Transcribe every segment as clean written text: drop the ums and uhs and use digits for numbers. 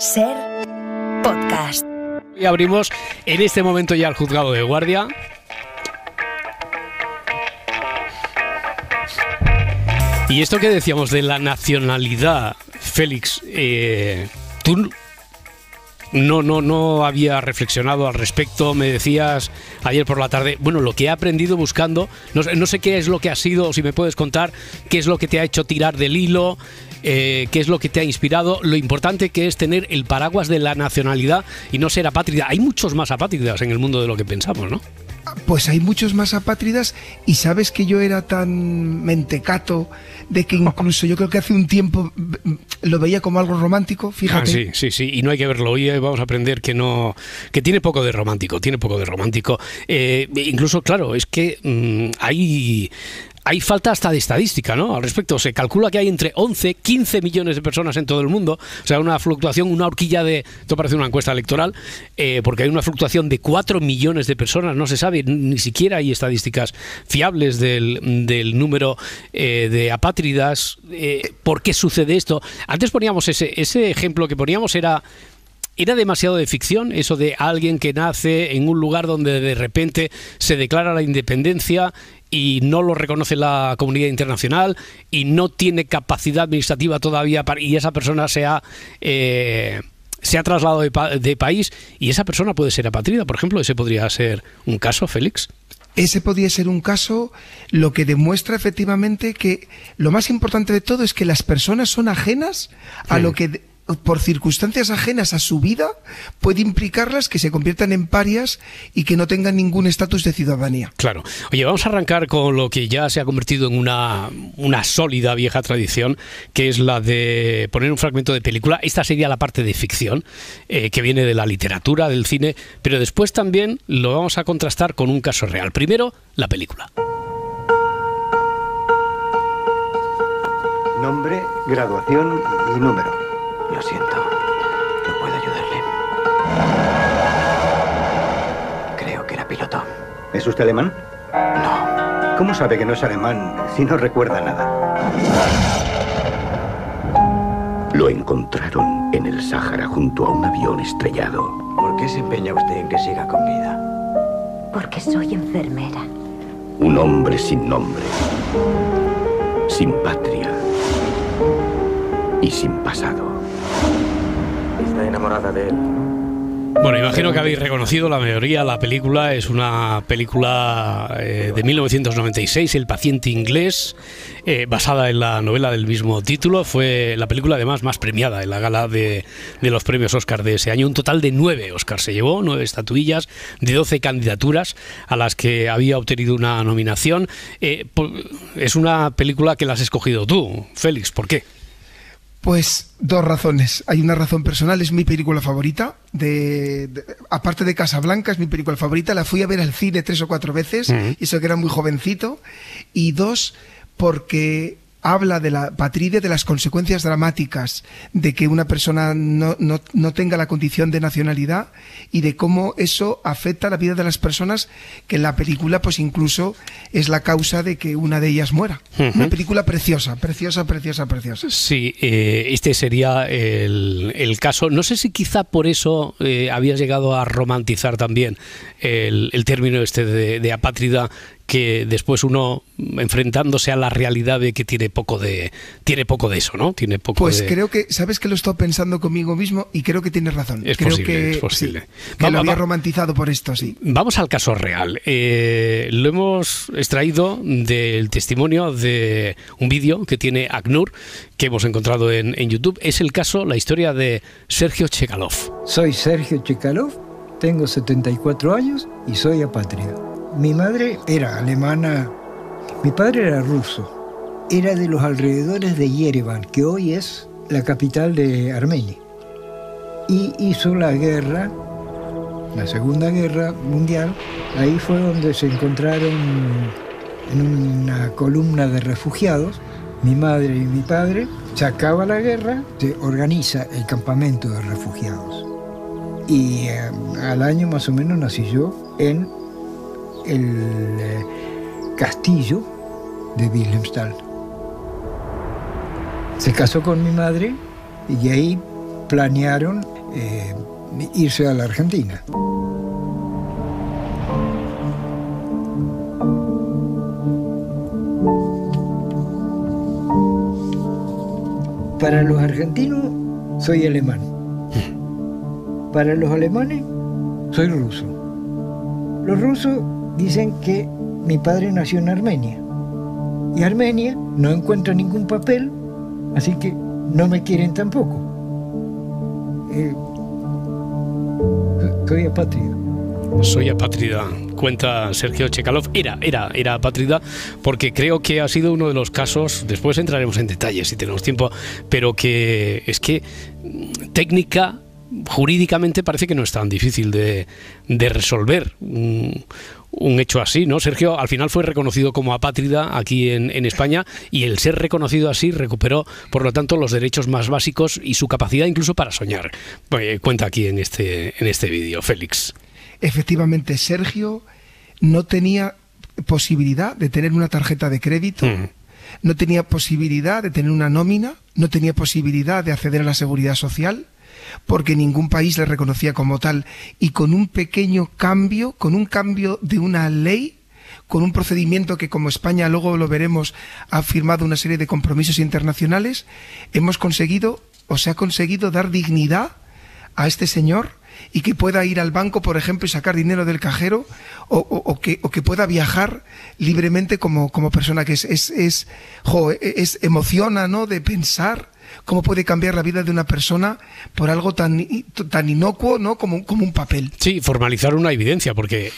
Ser Podcast. Y abrimos en este momento ya el juzgado de guardia. Y esto que decíamos de la nacionalidad, Félix, tú no había reflexionado al respecto. Me decías ayer por la tarde, bueno, lo que he aprendido buscando, no sé qué es lo que ha sido, o si me puedes contar qué es lo que te ha hecho tirar del hilo, qué es lo que te ha inspirado, lo importante que es tener el paraguas de la nacionalidad y no ser apátrida. Hay muchos más apátridas en el mundo de lo que pensamos, ¿no? Pues hay muchos más apátridas, y sabes que yo era tan mentecato de que incluso yo creo que hace un tiempo lo veía como algo romántico, fíjate. Sí, y no hay que verlo. Hoy vamos a aprender que tiene poco de romántico, incluso, claro, es que hay falta hasta de estadística, ¿no? Al respecto, se calcula que hay entre 11, 15 millones de personas en todo el mundo, o sea, una fluctuación, una horquilla de... Esto parece una encuesta electoral, porque hay una fluctuación de 4 millones de personas, no se sabe, ni siquiera hay estadísticas fiables del número de apátridas. ¿Por qué sucede esto? Antes poníamos ese ejemplo que poníamos era demasiado de ficción, eso de alguien que nace en un lugar donde de repente se declara la independencia y no lo reconoce la comunidad internacional y no tiene capacidad administrativa todavía y esa persona se ha trasladado de país, y esa persona puede ser apátrida, por ejemplo. ¿Ese podría ser un caso, Félix? Ese podría ser un caso, lo que demuestra efectivamente que lo más importante de todo es que las personas son ajenas a lo que, por circunstancias ajenas a su vida, puede implicarlas que se conviertan en parias y que no tengan ningún estatus de ciudadanía. Claro. Oye, vamos a arrancar con lo que ya se ha convertido en una sólida vieja tradición, que es la de poner un fragmento de película. Esta sería la parte de ficción, que viene de la literatura, del cine, pero después también lo vamos a contrastar con un caso real. Primero, la película. Nombre, graduación y número. Lo siento, no puedo ayudarle. Creo que era piloto. ¿Es usted alemán? No. ¿Cómo sabe que no es alemán si no recuerda nada? Lo encontraron en el Sáhara junto a un avión estrellado. ¿Por qué se empeña usted en que siga con vida? Porque soy enfermera. Un hombre sin nombre, sin patria y sin pasado. Está enamorada de él. Bueno, imagino que habéis reconocido la mayoría. La película es una película de 1996, El paciente inglés, basada en la novela del mismo título. Fue la película además más premiada en la gala de los premios Oscar de ese año. Un total de 9 Oscars se llevó, 9 estatuillas de 12 candidaturas a las que había obtenido una nominación. Es una película que la has escogido tú, Félix. ¿Por qué? Pues dos razones. Hay una razón personal, es mi película favorita. Aparte de Casablanca, es mi película favorita. La fui a ver al cine 3 o 4 veces, y eso que era muy jovencito. Y dos, porque habla de la patria, de las consecuencias dramáticas de que una persona no tenga la condición de nacionalidad, y de cómo eso afecta a la vida de las personas, que en la película pues incluso es la causa de que una de ellas muera. Una película preciosa. Sí, este sería el caso. No sé si quizá por eso habías llegado a romantizar también el término este de apátrida, que después uno, enfrentándose a la realidad, ve que tiene poco de eso, ¿no? Tiene poco. Pues creo que, sabes que lo he estado pensando conmigo mismo y creo que tienes razón. Es creo posible. Sí, que lo había romantizado por esto, sí. Vamos al caso real. Lo hemos extraído del testimonio de un vídeo que tiene ACNUR, que hemos encontrado en YouTube. Es el caso, la historia de Sergio Chekalov. Soy Sergio Chekalov, tengo 74 años y soy apátrida. Mi madre era alemana, mi padre era ruso, era de los alrededores de Yerevan, que hoy es la capital de Armenia, y hizo la guerra, la Segunda Guerra Mundial. Ahí fue donde se encontraron en una columna de refugiados, mi madre y mi padre. Se acaba la guerra, se organiza el campamento de refugiados, y al año más o menos nací yo en el castillo de Wilhelmsthal. Se casó con mi madre y ahí planearon irse a la Argentina. Para los argentinos soy alemán. Para los alemanes soy ruso. Los rusos dicen que mi padre nació en Armenia. Y Armenia no encuentra ningún papel, así que no me quieren tampoco. Soy apátrida. Soy apátrida, cuenta Sergio Chekalov. Era apátrida porque creo que ha sido uno de los casos, después entraremos en detalles si tenemos tiempo, pero que es que jurídicamente parece que no es tan difícil de resolver un hecho así, ¿no? Sergio al final fue reconocido como apátrida aquí en España, y el ser reconocido así recuperó, por lo tanto, los derechos más básicos y su capacidad incluso para soñar. Cuenta aquí en este vídeo, Félix. Efectivamente, Sergio no tenía posibilidad de tener una tarjeta de crédito, no tenía posibilidad de tener una nómina, no tenía posibilidad de acceder a la seguridad social, porque ningún país le reconocía como tal, y con un pequeño cambio, con un cambio de una ley, con un procedimiento que, como España, luego lo veremos, ha firmado una serie de compromisos internacionales, se ha conseguido dar dignidad a este señor, y que pueda ir al banco, por ejemplo, y sacar dinero del cajero, o que pueda viajar libremente como persona, que emociona, ¿no?, de pensar cómo puede cambiar la vida de una persona por algo tan inocuo, ¿no?, como un papel. Sí, formalizar una evidencia, porque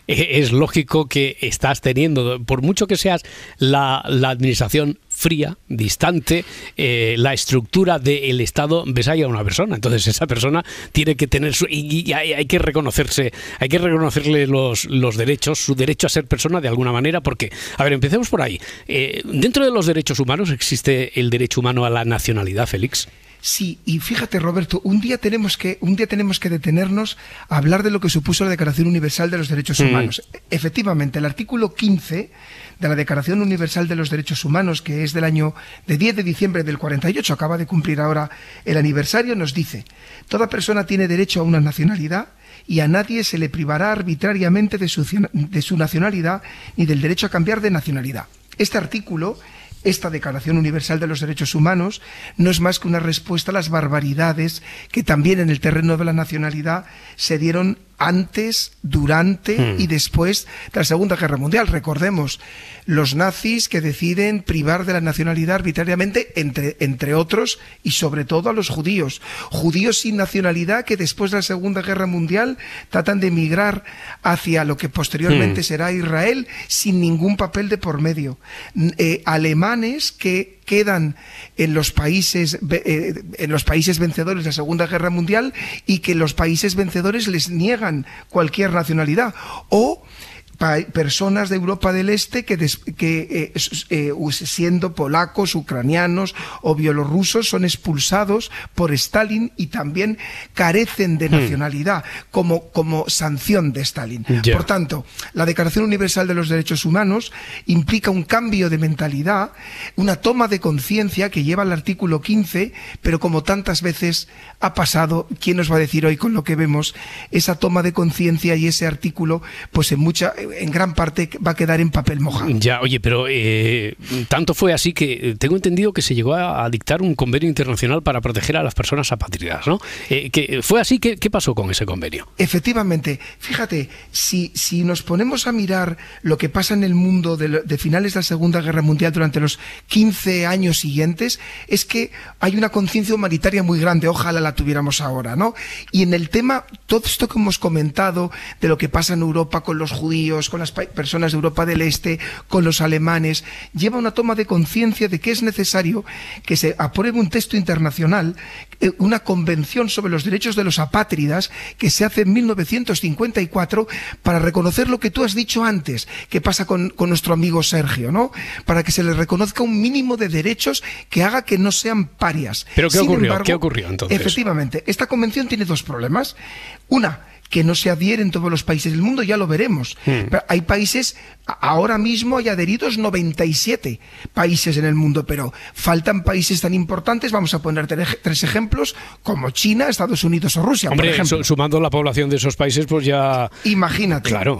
es lógico que estás teniendo, por mucho que seas la administración fría, distante, la estructura del Estado, ves ahí a una persona. Entonces esa persona tiene que tener y hay que reconocerle los derechos, su derecho a ser persona de alguna manera, porque, a ver, empecemos por ahí. Dentro de los derechos humanos existe el derecho humano a la nacionalidad, Félix. Sí, y fíjate, Roberto, un día tenemos que detenernos a hablar de lo que supuso la Declaración Universal de los Derechos Humanos. Efectivamente, el artículo 15 de la Declaración Universal de los Derechos Humanos, que es de 10 de diciembre del 48, acaba de cumplir ahora el aniversario, nos dice: toda persona tiene derecho a una nacionalidad y a nadie se le privará arbitrariamente de su nacionalidad ni del derecho a cambiar de nacionalidad. Este artículo, esta Declaración Universal de los Derechos Humanos, no es más que una respuesta a las barbaridades que también en el terreno de la nacionalidad se dieron antes, durante y después de la Segunda Guerra Mundial. Recordemos, los nazis que deciden privar de la nacionalidad arbitrariamente, entre otros, y sobre todo a los judíos sin nacionalidad, que después de la Segunda Guerra Mundial tratan de emigrar hacia lo que posteriormente será Israel, sin ningún papel de por medio. Alemanes que quedan en los países vencedores de la Segunda Guerra Mundial, y que los países vencedores les niegan cualquier nacionalidad, o personas de Europa del Este que siendo polacos, ucranianos o bielorrusos, son expulsados por Stalin y también carecen de nacionalidad como sanción de Stalin. Por tanto, la Declaración Universal de los Derechos Humanos implica un cambio de mentalidad, una toma de conciencia que lleva al artículo 15, pero como tantas veces ha pasado, ¿quién nos va a decir hoy con lo que vemos? Esa toma de conciencia y ese artículo, pues en gran parte va a quedar en papel mojado. Ya, oye, pero tanto fue así que tengo entendido que se llegó a dictar un convenio internacional para proteger a las personas apátridas, ¿no? Que fue así. ¿Qué pasó con ese convenio? Efectivamente, fíjate, si nos ponemos a mirar lo que pasa en el mundo de finales de la Segunda Guerra Mundial durante los 15 años siguientes, es que hay una conciencia humanitaria muy grande, ojalá la tuviéramos ahora, ¿no? Y en el tema, todo esto que hemos comentado de lo que pasa en Europa con los judíos, con las personas de Europa del Este, con los alemanes, lleva una toma de conciencia de que es necesario que se apruebe un texto internacional, una convención sobre los derechos de los apátridas, que se hace en 1954, para reconocer lo que tú has dicho antes, que pasa con nuestro amigo Sergio, ¿no? Para que se les reconozca un mínimo de derechos que haga que no sean parias. ¿Pero qué ocurrió? ¿Qué ocurrió entonces? Efectivamente, esta convención tiene dos problemas. Una, que no se adhiere en todos los países del mundo, ya lo veremos. Pero hay países, ahora mismo hay adheridos 97 países en el mundo, pero faltan países tan importantes, vamos a poner tres ejemplos, como China, Estados Unidos o Rusia, Hombre, por ejemplo. Sumando la población de esos países, pues ya... Imagínate. Claro.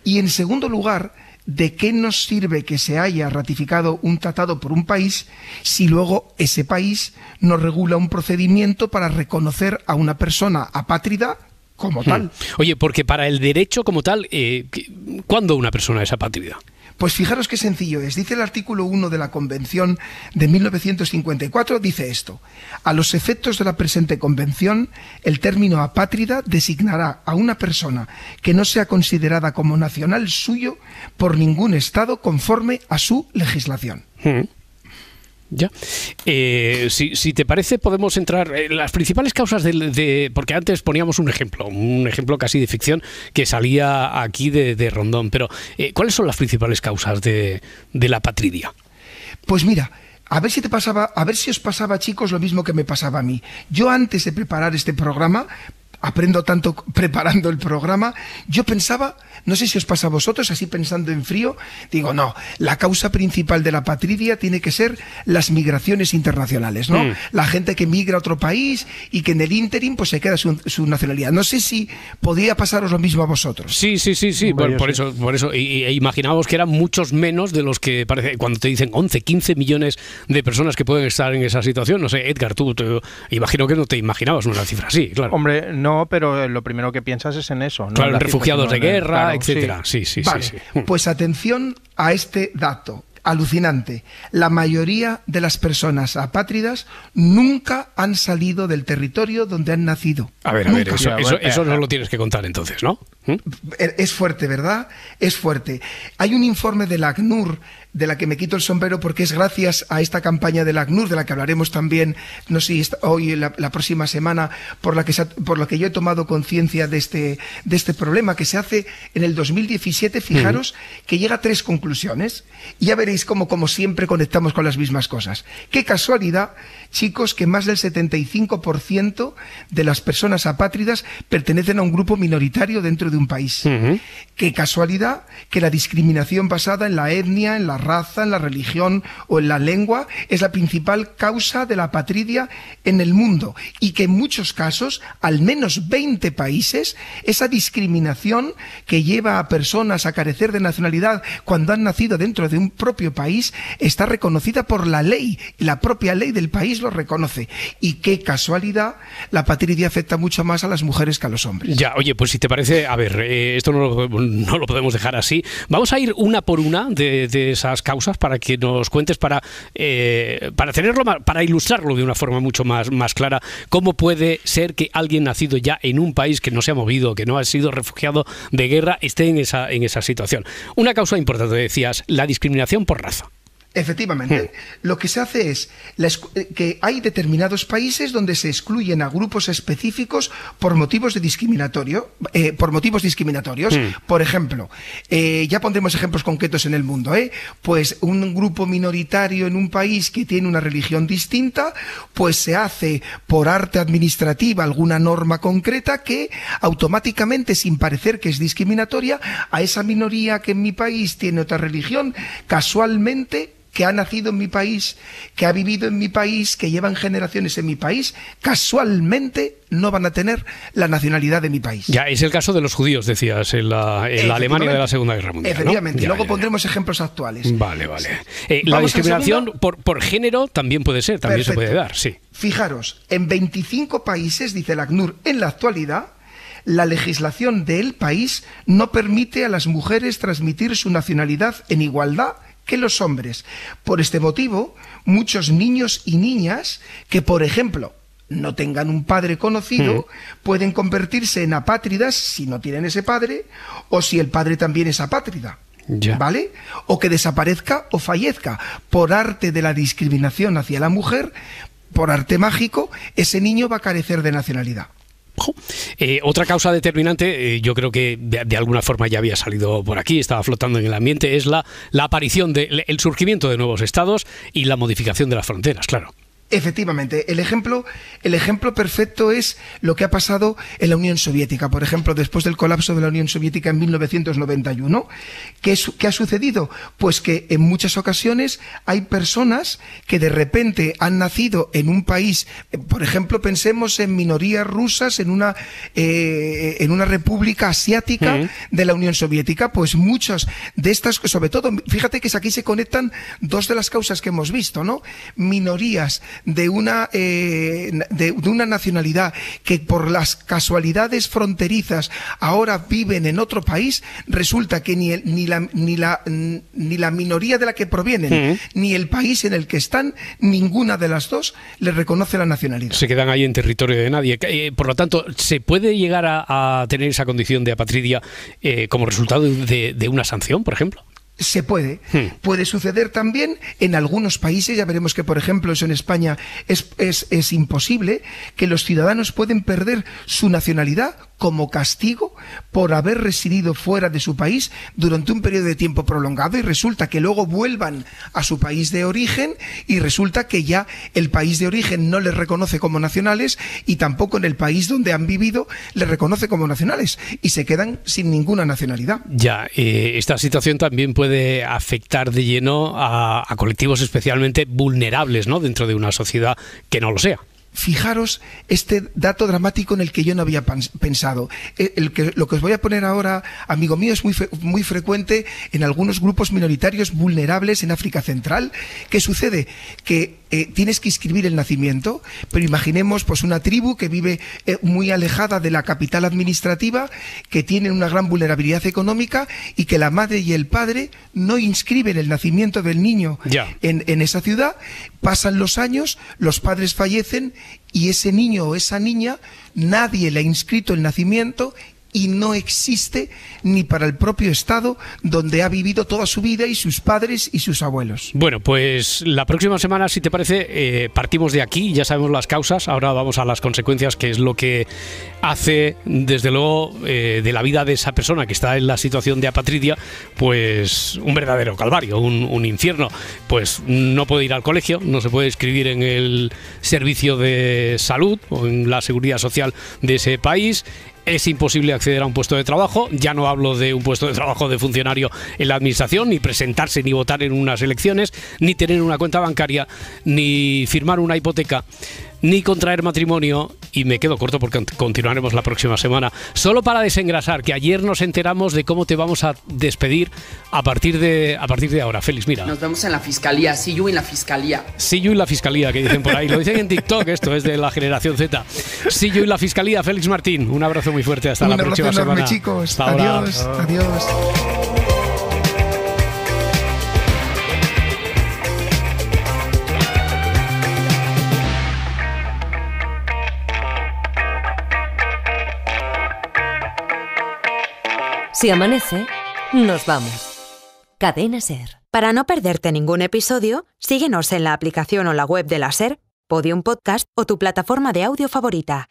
Y en segundo lugar, ¿de qué nos sirve que se haya ratificado un tratado por un país si luego ese país no regula un procedimiento para reconocer a una persona apátrida como tal? Oye, porque para el derecho como tal, ¿cuándo una persona es apátrida? Pues fijaros qué sencillo es. Dice el artículo 1 de la Convención de 1954, dice esto: a los efectos de la presente Convención, el término apátrida designará a una persona que no sea considerada como nacional suyo por ningún Estado conforme a su legislación. Ya. Si te parece, podemos entrar en las principales causas porque antes poníamos un ejemplo casi de ficción que salía aquí de Rondón, pero ¿cuáles son las principales causas de la apatridia? Pues mira, a ver si os pasaba, chicos, lo mismo que me pasaba a mí. Yo, antes de preparar este programa, aprendo tanto preparando el programa, yo pensaba, no sé si os pasa a vosotros, así pensando en frío, digo, no, la causa principal de la apatridia tiene que ser las migraciones internacionales, ¿no? La gente que migra a otro país y que en el ínterin pues se queda su nacionalidad. No sé si podía pasaros lo mismo a vosotros. Sí. Por eso. Y imaginaos que eran muchos menos de los que parece, cuando te dicen 11, 15 millones de personas que pueden estar en esa situación. No sé, Edgar, tú imagino que no te imaginabas una cifra así, claro. Hombre, no, pero lo primero que piensas es en eso, ¿no? Claro, en refugiados de guerra, claro, etcétera. Sí. Vale, sí. Pues atención a este dato alucinante. La mayoría de las personas apátridas nunca han salido del territorio donde han nacido. A ver, eso no lo tienes que contar entonces, ¿no? Es fuerte, ¿verdad? Es fuerte. Hay un informe de la ACNUR, de la que me quito el sombrero porque es gracias a esta campaña de la ACNUR, de la que hablaremos también, no sé si hoy la próxima semana, por la que yo he tomado conciencia de este problema que se hace en el 2017. Fijaros que llega a 3 conclusiones y ya veréis cómo, como siempre, conectamos con las mismas cosas. Qué casualidad, chicos, que más del 75% de las personas apátridas pertenecen a un grupo minoritario dentro de un país. Qué casualidad que la discriminación basada en la etnia, en la raza, en la religión o en la lengua es la principal causa de la apatridia en el mundo, y que en muchos casos, al menos 20 países, esa discriminación que lleva a personas a carecer de nacionalidad cuando han nacido dentro de un propio país está reconocida por la ley. La propia ley del país lo reconoce. Y qué casualidad, la apatridia afecta mucho más a las mujeres que a los hombres. Ya, oye, pues si te parece, a ver, esto no lo podemos dejar así. Vamos a ir una por una de esas causas para que nos cuentes, para ilustrarlo de una forma mucho más clara, cómo puede ser que alguien nacido ya en un país que no se ha movido, que no ha sido refugiado de guerra, esté en esa situación. Una causa importante, decías, la discriminación por raza. Efectivamente, lo que se hace es que hay determinados países donde se excluyen a grupos específicos por motivos discriminatorios. Por ejemplo, ya pondremos ejemplos concretos en el mundo, pues un grupo minoritario en un país que tiene una religión distinta, pues se hace por arte administrativa alguna norma concreta que automáticamente, sin parecer que es discriminatoria, a esa minoría que en mi país tiene otra religión, casualmente, que ha nacido en mi país, que ha vivido en mi país, que llevan generaciones en mi país, casualmente no van a tener la nacionalidad de mi país. Ya, es el caso de los judíos, decías, en la Alemania de la Segunda Guerra Mundial, efectivamente, ¿no? Luego pondremos ejemplos actuales. Vale. La discriminación por género también puede ser, también se puede dar, sí. Fijaros, en 25 países, dice la ACNUR, en la actualidad, la legislación del país no permite a las mujeres transmitir su nacionalidad en igualdad que los hombres. Por este motivo, muchos niños y niñas que, por ejemplo, no tengan un padre conocido, pueden convertirse en apátridas si no tienen ese padre, o si el padre también es apátrida. Ya. ¿Vale? O que desaparezca o fallezca. Por arte de la discriminación hacia la mujer, por arte mágico, ese niño va a carecer de nacionalidad. Otra causa determinante, yo creo que de alguna forma ya había salido por aquí, estaba flotando en el ambiente, es la aparición el surgimiento de nuevos estados y la modificación de las fronteras, claro. Efectivamente, el ejemplo perfecto es lo que ha pasado en la Unión Soviética. Por ejemplo, después del colapso de la Unión Soviética en 1991, ¿qué ha sucedido? Pues que en muchas ocasiones hay personas que de repente han nacido en un país, por ejemplo, pensemos en minorías rusas en una república asiática de la Unión Soviética, pues muchas de estas, sobre todo, fíjate que aquí se conectan dos de las causas que hemos visto, ¿no? Minorías de una nacionalidad que por las casualidades fronterizas ahora viven en otro país, resulta que ni la minoría de la que provienen, ni el país en el que están, ninguna de las dos les reconoce la nacionalidad. Se quedan ahí en territorio de nadie. Por lo tanto, ¿se puede llegar a tener esa condición de apatridia como resultado de una sanción, por ejemplo? Se puede. Puede suceder también en algunos países, ya veremos que por ejemplo eso en España es imposible, que los ciudadanos pueden perder su nacionalidad como castigo por haber residido fuera de su país durante un periodo de tiempo prolongado y resulta que luego vuelvan a su país de origen y resulta que ya el país de origen no les reconoce como nacionales y tampoco en el país donde han vivido les reconoce como nacionales y se quedan sin ninguna nacionalidad. Ya, esta situación también puede afectar de lleno a colectivos especialmente vulnerables, ¿no?, dentro de una sociedad que no lo sea. Fijaros este dato dramático en el que yo no había pensado. Lo que os voy a poner ahora, amigo mío, es muy frecuente en algunos grupos minoritarios vulnerables en África Central. ¿Qué sucede? Que tienes que inscribir el nacimiento, pero imaginemos pues una tribu que vive muy alejada de la capital administrativa, que tiene una gran vulnerabilidad económica y que la madre y el padre no inscriben el nacimiento del niño en esa ciudad. Pasan los años, los padres fallecen y ese niño o esa niña nadie le ha inscrito el nacimiento y no existe ni para el propio Estado donde ha vivido toda su vida y sus padres y sus abuelos. Bueno, pues la próxima semana, si te parece, partimos de aquí, ya sabemos las causas, ahora vamos a las consecuencias, que es lo que hace, desde luego, de la vida de esa persona que está en la situación de apatridia, pues un verdadero calvario, un infierno. Pues no puede ir al colegio, no se puede inscribir en el servicio de salud o en la seguridad social de ese país. Es imposible acceder a un puesto de trabajo, ya no hablo de un puesto de trabajo de funcionario en la administración, ni presentarse ni votar en unas elecciones, ni tener una cuenta bancaria, ni firmar una hipoteca, ni contraer matrimonio, y me quedo corto porque continuaremos la próxima semana. Solo para desengrasar, que ayer nos enteramos de cómo te vamos a despedir a partir de ahora. Félix, mira. Nos vemos en la fiscalía, see you en la fiscalía. See you en la fiscalía, que dicen por ahí. Lo dicen en TikTok, esto es de la generación Z. See you en la fiscalía, Félix Martín. Un abrazo muy fuerte, hasta la próxima semana. Un abrazo enorme, chicos. Adiós, adiós. Si amanece, nos vamos. Cadena SER. Para no perderte ningún episodio, síguenos en la aplicación o la web de la SER, Podium Podcast o tu plataforma de audio favorita.